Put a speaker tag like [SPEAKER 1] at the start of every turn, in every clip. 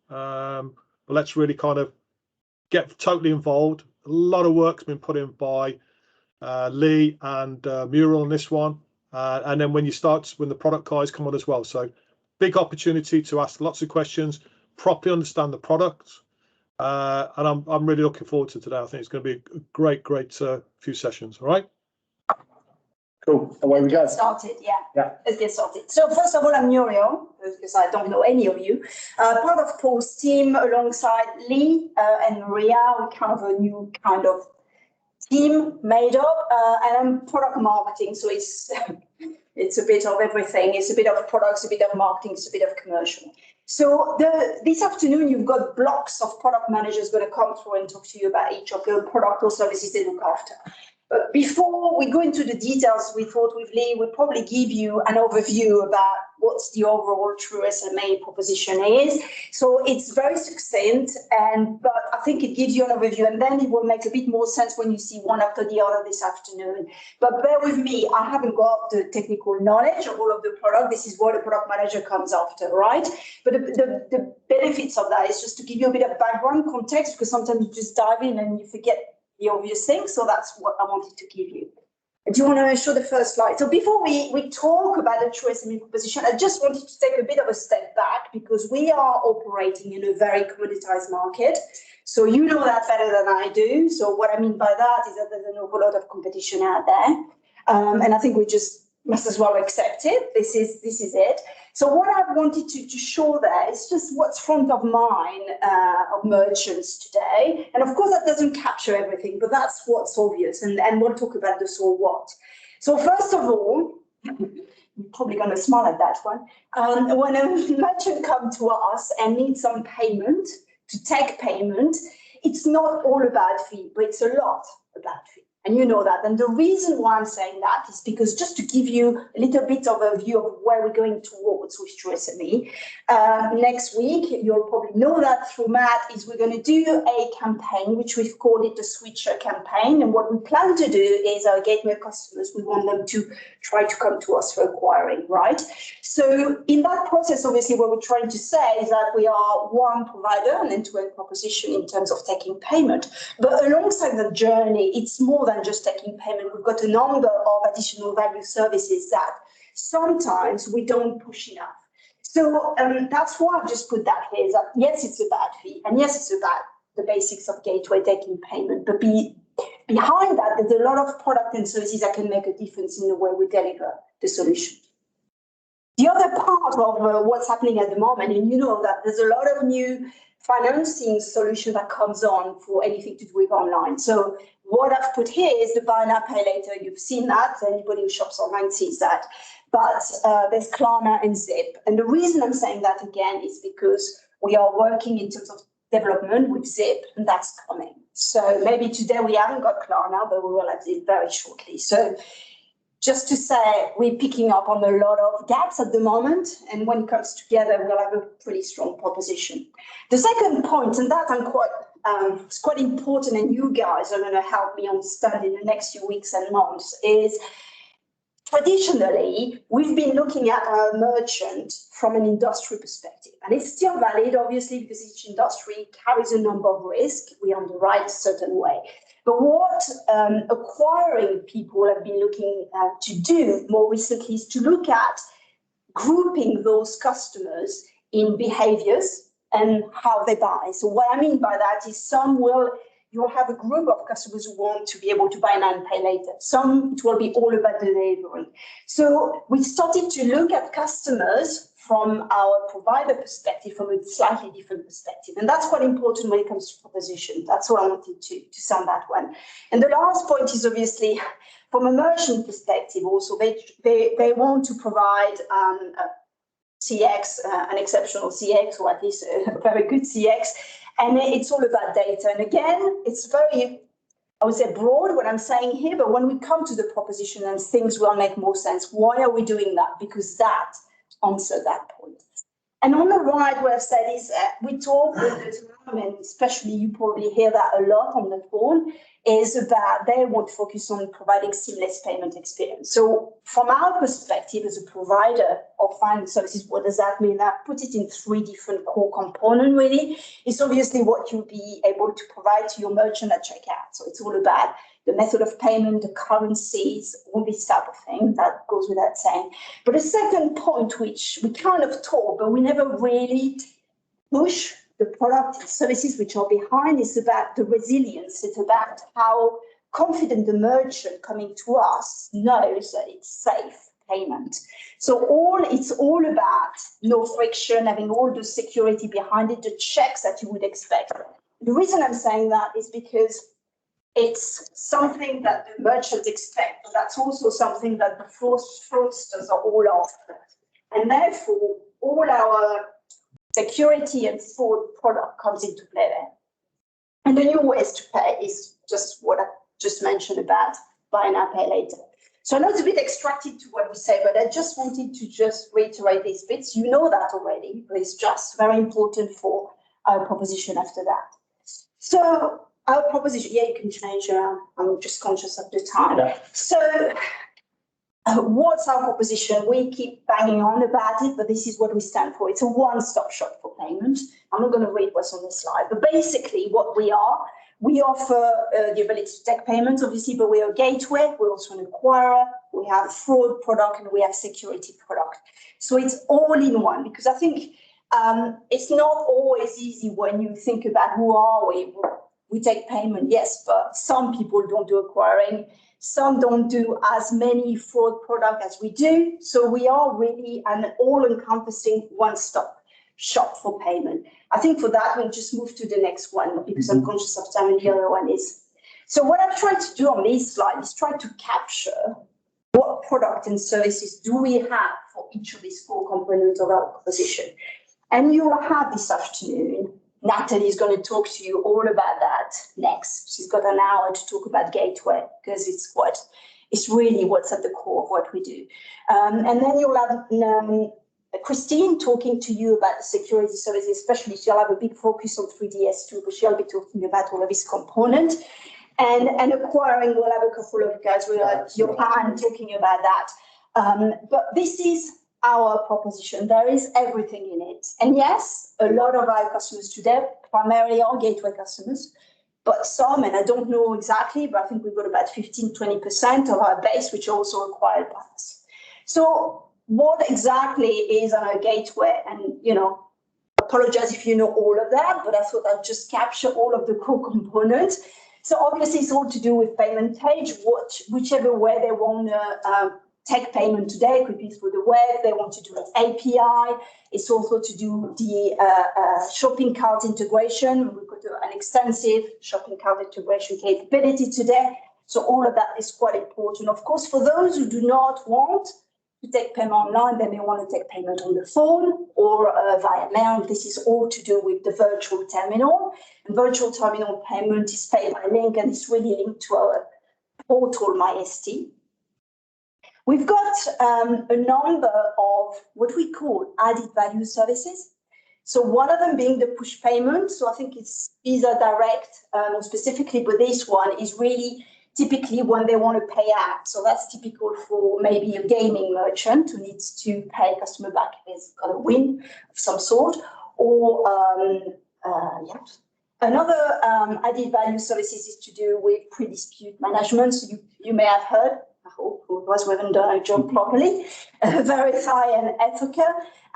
[SPEAKER 1] but let's really kind of get totally involved. A lot of work's been put in by Lee and Muriel on this one, and then when the product guys come on as well. So big opportunity to ask lots of questions, properly understand the product, and I'm really looking forward to today. I think it's going to be a great few sessions. All right.
[SPEAKER 2] Cool. Away we go.
[SPEAKER 3] Started, yeah. Let's get started. So first of all, I'm Muriel, because I don't know any of you. Part of Paul's team alongside Lee and Maria. We're kind of a new kind of team made up, and I'm product marketing. So it's a bit of everything. It's a bit of products, a bit of marketing, it's a bit of commercial. So this afternoon, you've got blocks of product managers going to come through and talk to you about each of the product or services they look after. But before we go into the details, we thought with Lee, we'd probably give you an overview about what the overall Tru SME proposition is. So it's very succinct, but I think it gives you an overview, and then it will make a bit more sense when you see one after the other this afternoon. But bear with me, I haven't got the technical knowledge of all of the product. This is what a product manager comes after, right? But the benefits of that is just to give you a bit of background context, because sometimes you just dive in and you forget the obvious thing. So that's what I wanted to give you. Do you want to show the first slide? So before we talk about the Tru SME proposition, I just wanted to take a bit of a step back, because we are operating in a very commoditized market. So you know that better than I do. So what I mean by that is that there's an awful lot of competition out there. And I think we just must as well accept it. This is it. So what I wanted to show there is just what's front of mind of merchants today. And of course, that doesn't capture everything, but that's what's obvious. And we'll talk about the so what. So first of all, you're probably going to smile at that one. When a merchant comes to us and needs some payment, to take payment, it's not all about fee, but it's a lot about fee. And you know that. And the reason why I'm saying that is because just to give you a little bit of a view of where we're going towards with Tru SME, next week, you'll probably know that through Matt, is we're going to do a campaign, which we've called it the Switcher campaign. And what we plan to do is our gateway customers, we want them to try to come to us for acquiring, right? So in that process, obviously, what we're trying to say is that we are one provider, an end-to-end proposition in terms of taking payment. But alongside the journey, it's more than just taking payment. We've got a number of additional value services that sometimes we don't push enough. So that's why I've just put that here, is that yes, it's about fee, and yes, it's about the basics of gateway taking payment, but behind that, there's a lot of product and services that can make a difference in the way we deliver the solution. The other part of what's happening at the moment, and you know that there's a lot of new financing solution that comes on for anything to do with online. So what I've put here is the buy now, pay later. You've seen that. Anybody who shops online sees that. But there's Klarna and Zip. And the reason I'm saying that again is because we are working in terms of development with Zip, and that's coming. So maybe today we haven't got Klarna, but we will have Zip very shortly. So just to say, we're picking up on a lot of gaps at the moment, and when it comes together, we'll have a pretty strong proposition. The second point, and that it's quite important, and you guys are going to help me understand in the next few weeks and months, is traditionally, we've been looking at our merchant from an industry perspective, and it's still valid, obviously, because each industry carries a number of risks. We underwrite a certain way. But what acquiring people have been looking to do more recently is to look at grouping those customers in behaviors and how they buy. So what I mean by that is you'll have a group of customers who want to be able to buy now and pay later. Some, it will be all about delivery. So we started to look at customers from our provider perspective, from a slightly different perspective. And that's quite important when it comes to proposition. That's what I wanted to sound that one. And the last point is obviously from a merchant perspective also, they want to provide CX, an exceptional CX, or at least a very good CX. And it's all about data. And again, it's very, I would say, broad what I'm saying here, but when we come to the proposition and things will make more sense, why are we doing that? Because that answers that point. And on the right, what I've said is we talk with the time, and especially you probably hear that a lot on the phone, is about they want to focus on providing seamless payment experience. So from our perspective as a provider of finance services, what does that mean? I put it in 3 different core components really. It's obviously what you'll be able to provide to your merchant at checkout. So it's all about the method of payment, the currencies, all this type of thing, that goes without saying. But the second point, which we kind of talk, but we never really push the product and services which are behind, is about the resilience. It's about how confident the merchant coming to us knows that it's safe payment. So it's all about no friction, having all the security behind it, the checks that you would expect. The reason I'm saying that is because it's something that the merchants expect, but that's also something that the fraudsters are all after. And therefore, all our security and fraud product comes into play there. And the new ways to pay is just what I just mentioned about buy now, pay later. So I know it's a bit extracted to what we say, but I just wanted to just reiterate these bits. You know that already, but it's just very important for our proposition after that. So our proposition, yeah, you can change around. I'm just conscious of the time.
[SPEAKER 2] Yeah.
[SPEAKER 3] So what's our proposition? We keep banging on about it, but this is what we stand for. It's a one-stop shop for payment. I'm not going to read what's on the slide, but basically what we are, we offer the ability to take payments, obviously, but we are a gateway. We're also an acquirer. We have a fraud product and we have security product. So it's all in one, because I think it's not always easy when you think about who are we. We take payment, yes, but some people don't do acquiring. Some don't do as many fraud products as we do. So we are really an all-encompassing one-stop shop for payment. I think for that, we'll just move to the next one because I'm conscious of time and the other one is. So what I've tried to do on this slide is try to capture what product and services do we have for each of these core components of our proposition. And you'll have this afternoon, Natalie is going to talk to you all about that next. She's got an hour to talk about Gateway because it's really what's at the core of what we do. And then you'll have Christine talking to you about the security services, especially she'll have a big focus on 3DS too, but she'll be talking about all of these components. And acquiring, we'll have a couple of guys, we'll have Johan talking about that. But this is our proposition. There is everything in it. And yes, a lot of our customers today primarily are gateway customers, but some, and I don't know exactly, but I think we've got about 15-20% of our base, which are also acquired by us. So what exactly is our gateway? And, apologize if you know all of that, but I thought I'd just capture all of the core components. So obviously it's all to do with payment page, whichever way they want to take payment today. It could be through the web. They want to do an API. It's also to do the shopping cart integration. We've got an extensive shopping cart integration capability today. So all of that is quite important. Of course, for those who do not want to take payment online, they may want to take payment on the phone or via mail. This is all to do with the virtual terminal. And virtual terminal payment is paid by link, and it's really linked to our portal, MyST. We've got a number of what we call added value services. So one of them being the push payment. So I think it's Visa Direct more specifically, but this one is really typically when they want to pay out. So that's typical for maybe a gaming merchant who needs to pay a customer back if he's got a win of some sort. Or another added value services is to do with pre-dispute management. So you may have heard, I hope, otherwise we haven't done our job properly, Verify and Ethica.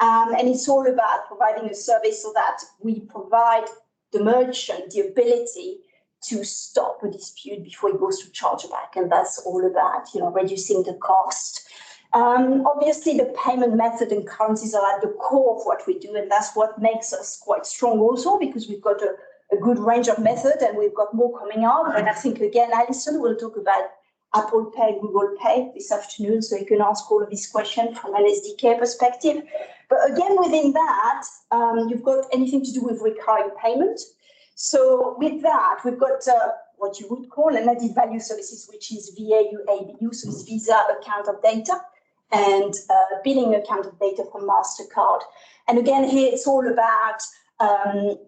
[SPEAKER 3] And it's all about providing a service so that we provide the merchant the ability to stop a dispute before it goes to chargeback. And that's all about, reducing the cost. Obviously, the payment method and currencies are at the core of what we do. And that's what makes us quite strong also, because we've got a good range of method and we've got more coming out. And I think, again, Alison will talk about Apple Pay, Google Pay this afternoon, so you can ask all of these questions from an SDK perspective. But again, within that, you've got anything to do with recurring payment. So with that, we've got what you would call an added value services, which is VAU, ABU, so it's Visa account of data, and billing account of data from MasterCard. And again, here it's all about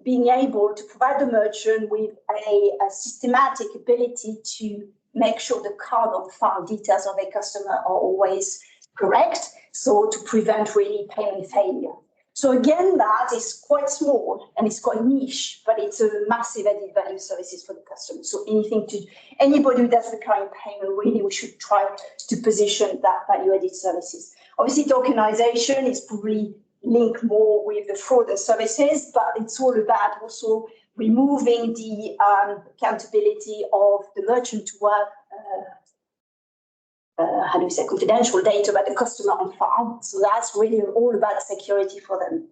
[SPEAKER 3] being able to provide the merchant with a systematic ability to make sure the card on file details of a customer are always correct, so to prevent really payment failure. So again, that is quite small and it's quite niche, but it's a massive added value services for the customer. So anybody who does recurring payment, really, we should try to position that value added services. Obviously, tokenization is probably linked more with the fraud and services, but it's all about also removing the accountability of the merchant to work confidential data about the customer on file. So that's really all about security for them.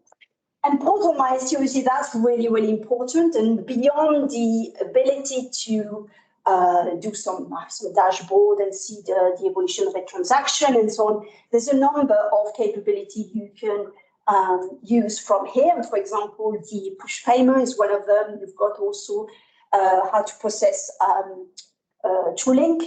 [SPEAKER 3] And portal mySTOC, that's really, really important. And beyond the ability to do some dashboard and see the evolution of a transaction and so on, there's a number of capabilities you can use from here. For example, the push payment is one of them. You've got also how to process Tru Link.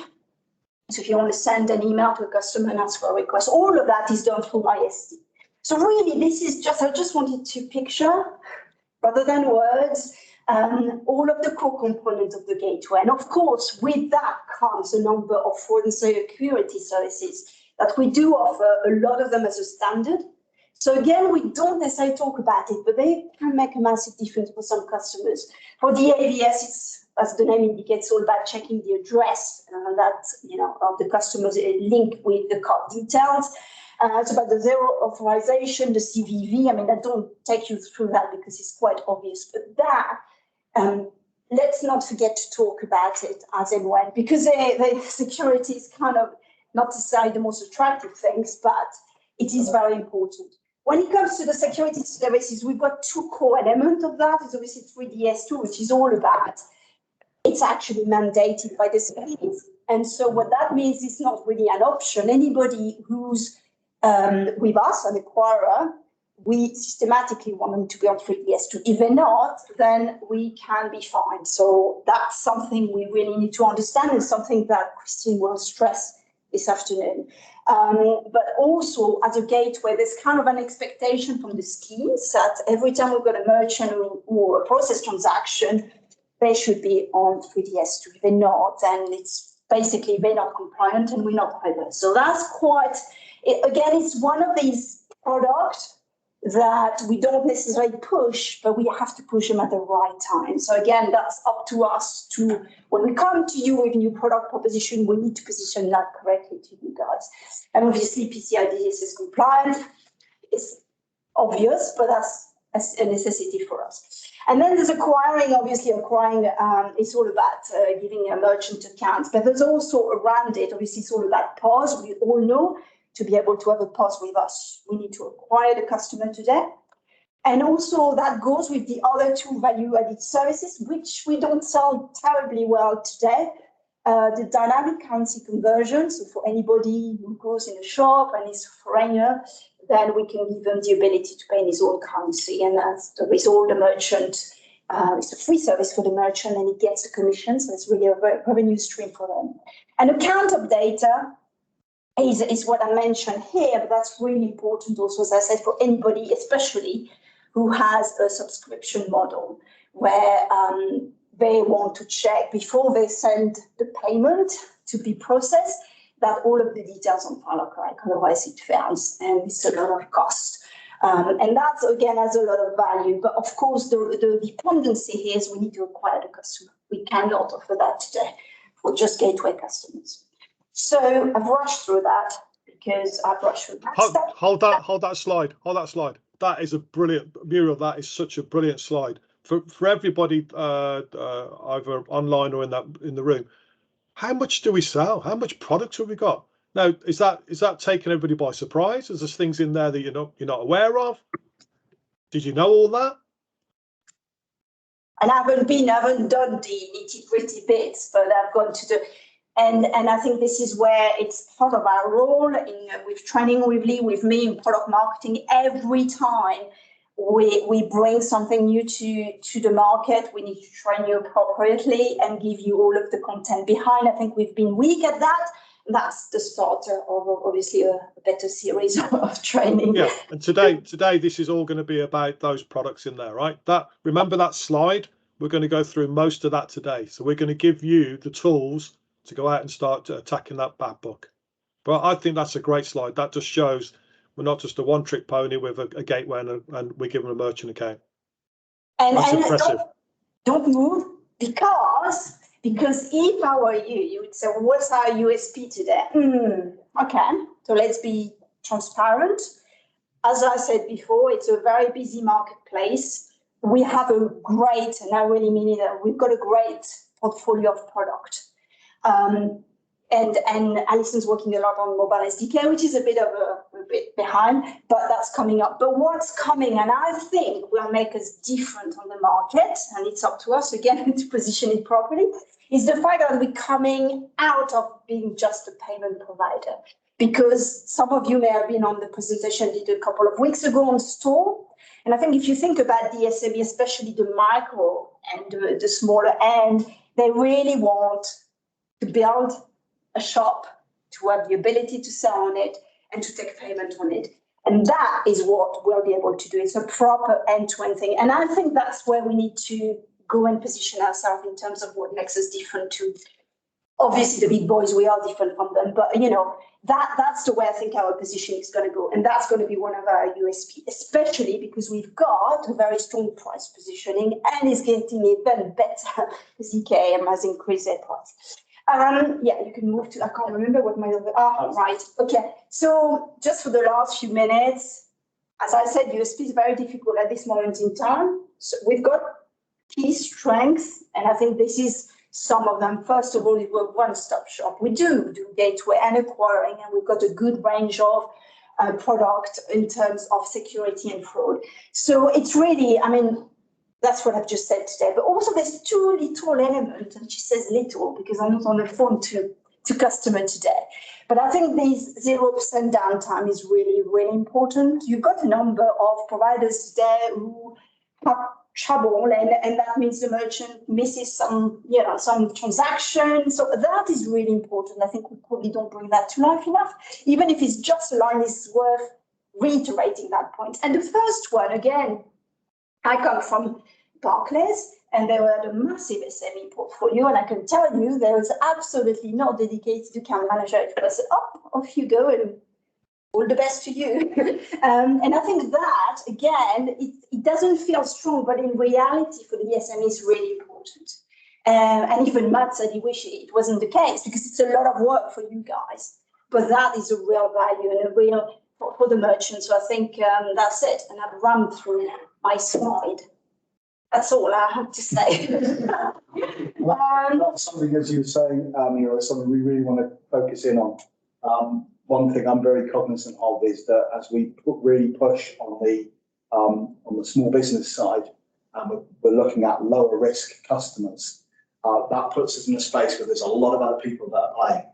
[SPEAKER 3] So if you want to send an email to a customer and ask for a request, all of that is done through IST. So really, this is just, I just wanted to picture, rather than words, all of the core components of the gateway. And of course, with that comes a number of fraud and security services that we do offer, a lot of them as a standard. So again, we don't necessarily talk about it, but they can make a massive difference for some customers. For the AVS, it's, as the name indicates, all about checking the address of the customer's link with the card details. It's about the zero authorization, the CVV. I mean, I don't take you through that because it's quite obvious, but that, let's not forget to talk about it as and when, because the security is kind of not necessarily the most attractive things, but it is very important. When it comes to the security services, we've got two core elements of that. It's obviously 3DS2, which is all about, it's actually mandated by the schemes. And so what that means is not really an option. Anybody who's with us, an acquirer, we systematically want them to be on 3DS2. If they're not, then we can be fined. So that's something we really need to understand and something that Christine will stress this afternoon. But also as a gateway, there's kind of an expectation from the schemes that every time we've got a merchant or a process transaction, they should be on 3DS2. If they're not, then it's basically they're not compliant and we're not either. So that's quite, again, it's one of these products that we don't necessarily push, but we have to push them at the right time. So again, that's up to us to, when we come to you with a new product proposition, we need to position that correctly to you guys. And obviously PCI DSS is compliant. It's obvious, but that's a necessity for us. And then there's acquiring, obviously acquiring is all about giving a merchant accounts, but there's also around it, obviously it's all about POS. We all know to be able to have a POS with us, we need to acquire the customer today. And also that goes with the other two value-added services, which we don't sell terribly well today. The dynamic currency conversion, so for anybody who goes in a shop and is a foreigner, then we can give them the ability to pay in his own currency. And that's with all the merchant, it's a free service for the merchant and it gets a commission, so it's really a revenue stream for them. And account of data is what I mentioned here, but that's really important also, as I said, for anybody, especially who has a subscription model where they want to check before they send the payment to be processed that all of the details on file are correct, otherwise it fails and it's a lot of cost. And that, again, has a lot of value. But of course, the dependency here is we need to acquire the customer. We cannot offer that today for just gateway customers. So I've rushed through that because I've rushed through that.
[SPEAKER 1] Hold that slide. That is a brilliant, Muriel, that is such a brilliant slide. For everybody either online or in the room, how much do we sell? How much product have we got? Now, is that taking everybody by surprise? Is there things in there that you're not aware of? Did you know all that?
[SPEAKER 3] And I haven't done the nitty-gritty bits, but I've gone to the, and I think this is where it's part of our role in with training with Lee, with me in product marketing. Every time we bring something new to the market, we need to train you appropriately and give you all of the content behind. I think we've been weak at that. That's the start of obviously a better series of training.
[SPEAKER 1] Yeah, and today this is all going to be about those products in there, right? Remember that slide? We're going to go through most of that today. So we're going to give you the tools to go out and start attacking that back book. But I think that's a great slide. That just shows we're not just a one-trick pony with a gateway and we're giving a merchant account. That's impressive.
[SPEAKER 3] Don't move because if I were you, you would say, well, what's our USP today? Okay, so let's be transparent. As I said before, it's a very busy marketplace. We have a great, and I really mean it, we've got a great portfolio of product. And Alison's working a lot on mobile SDK, which is a bit behind, but that's coming up. But what's coming, and I think will make us different on the market, and it's up to us again to position it properly, is the fact that we're coming out of being just a payment provider. Because some of you may have been on the presentation I did a couple of weeks ago on store. And I think if you think about the SME, especially the micro and the smaller end, they really want to build a shop, to have the ability to sell on it and to take payment on it. And that is what we'll be able to do. It's a proper end-to-end thing. And I think that's where we need to go and position ourselves in terms of what makes us different to, obviously, the big boys. We are different from them. But, you know, that's the way I think our position is going to go. And that's going to be one of our USP, especially because we've got a very strong price positioning and is getting even better. ZKM has increased their price. Yeah, you can move to, I can't remember what my other, right, okay. So just for the last few minutes, as I said, USP is very difficult at this moment in time. So we've got key strengths, and I think this is some of them. First of all, we're a one-stop shop. We do gateway and acquiring, and we've got a good range of product in terms of security and fraud. So it's really, I mean, that's what I've just said today. But also there's two little elements, and she says little because I'm not on the phone to customer today. But I think this 0% downtime is really, really important. You've got a number of providers today who have trouble, and that means the merchant misses some transaction. So that is really important. I think we probably don't bring that to life enough. Even if it's just a line, it's worth reiterating that point. And the first one, again, I come from Barclays, and they were a massive SME portfolio, and I can tell you there was absolutely no dedicated account manager. It was off you go, and all the best to you. And I think that, again, it doesn't feel strong, but in reality for the SME is really important. And even Matt said he wished it wasn't the case because it's a lot of work for you guys, but that is a real value and a real for the merchant. So I think that's it. And I've run through my slide. That's all I have to say.
[SPEAKER 2] That's something, as you were saying, something we really want to focus in on. One thing I'm very cognizant of is that as we really push on the small business side, and we're looking at lower risk customers, that puts us in a space where there's a lot of other people that are playing.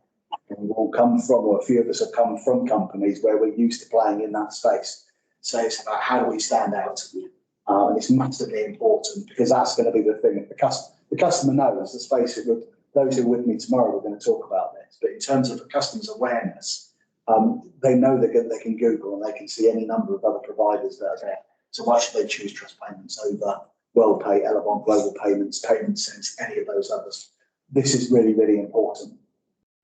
[SPEAKER 2] And we all come from, or a few of us have come from companies where we're used to playing in that space. So it's about how do we stand out? And it's massively important because that's going to be the thing. The customer knows, let's face it, with those who are with me tomorrow, we're going to talk about this. But in terms of the customer's awareness, they know they can Google and they can see any number of other providers that are there. So why should they choose Trust Payments over WorldPay, Elevon, Global Payments, Payment Sense, any of those others? This is really, really important.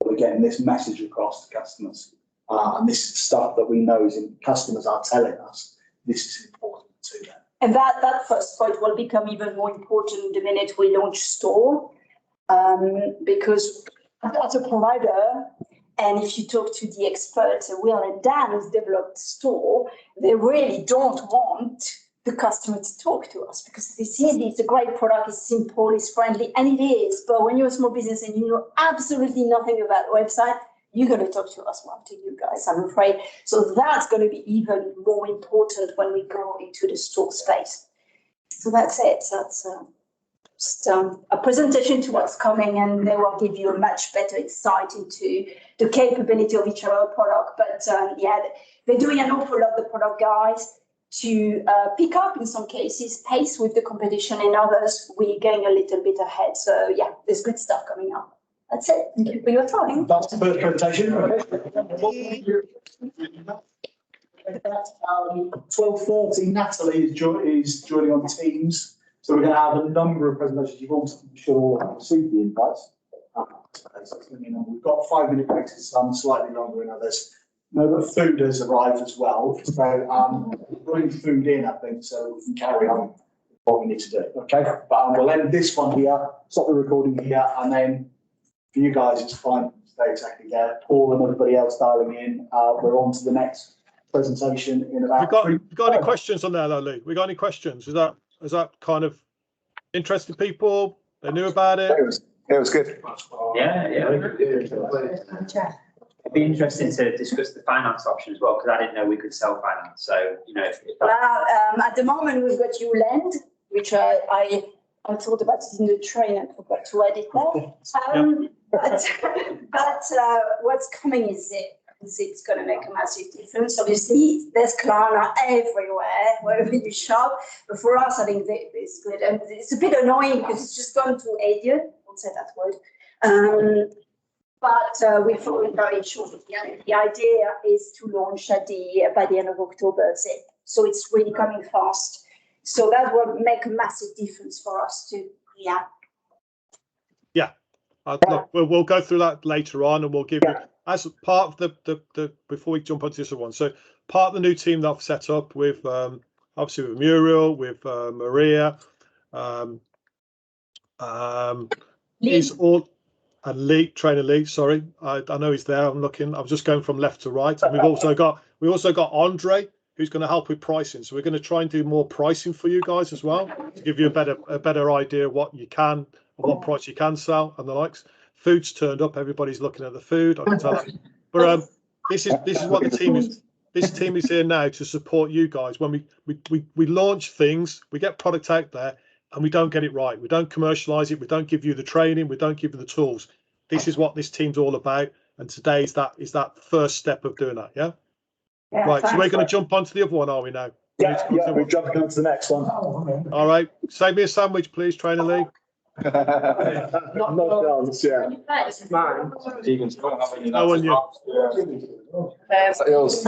[SPEAKER 2] We're getting this message across to customers. And this is stuff that we know customers are telling us this is important to them.
[SPEAKER 3] And that first point will become even more important the minute we launch store, because as a provider, and if you talk to the experts, Will and Dan, who's developed store, they really don't want the customer to talk to us because they see it's a great product, it's simple, it's friendly, and it is. But when you're a small business and you know absolutely nothing about the website, you're going to talk to us, well, to you guys, I'm afraid. So that's going to be even more important when we go into the store space. So that's it. That's just a presentation to what's coming, and they will give you a much better insight into the capability of each of our product. But yeah, they're doing an awful lot, the product guys, to pick up, in some cases, pace with the competition. In others, we're going a little bit ahead. So yeah, there's good stuff coming up. That's it. Thank you for your time.
[SPEAKER 2] That's the first presentation. 12:30, Natalie is joining on Teams. So we're going to have a number of presentations. You've all, I'm sure, all have received the invites. We've got 5-minute breaks in some, slightly longer in others. No, but food has arrived as well. So bring food in, I think, so we can carry on what we need to do. Okay, but we'll end this one here, stop the recording here, and then for you guys, it's fine. Stay exactly there. Paul and everybody else dialing in. We're on to the next presentation in about.
[SPEAKER 1] You got any questions on there, though, Lee? We got any questions? Is that kind of interested people? They knew about it.
[SPEAKER 4] It was good.
[SPEAKER 5] Yeah. It'd be interesting to discuss the finance option as well, because I didn't know we could self-finance. So, you know, if
[SPEAKER 3] Well, at the moment, we've got you land, which I thought about it in the train and forgot to edit that. But what's coming is it's going to make a massive difference. Obviously, there's Klarna everywhere, wherever you shop. But for us, I think it's good. And it's a bit annoying because it's just gone to Adian. I won't say that word. But we're following very short. The idea is to launch by the end of October. So it's really coming fast. So that will make a massive difference for us too. Yeah.
[SPEAKER 1] Look, we'll go through that later on, and we'll give you as part of the before we jump onto this one. So part of the new team that I've set up with obviously with Muriel, with Maria, is all. And Lee, trainer Lee, sorry, I know he's there. I'm looking. I'm just going from left to right. And we've also got Andre, who's going to help with pricing. So we're going to try and do more pricing for you guys as well, to give you a better idea of what you can and what price you can sell and the likes. Food's turned up. Everybody's looking at the food. I can tell that. But this is what the team is. This team is here now to support you guys. When we launch things, we get product out there, and we don't get it right. We don't commercialize it. We don't give you the training. We don't give you the tools. This is what this team's all about. And today is that first step of doing that. Yeah. Right. So we're going to jump onto the other one, are we now?
[SPEAKER 2] Yeah, we're jumping on to the next one.
[SPEAKER 1] All right. Save me a sandwich, please, trainer Lee.
[SPEAKER 4] Not chance, yeah.
[SPEAKER 3] That's
[SPEAKER 4] Mine.
[SPEAKER 1] No one knew.
[SPEAKER 4] Yours.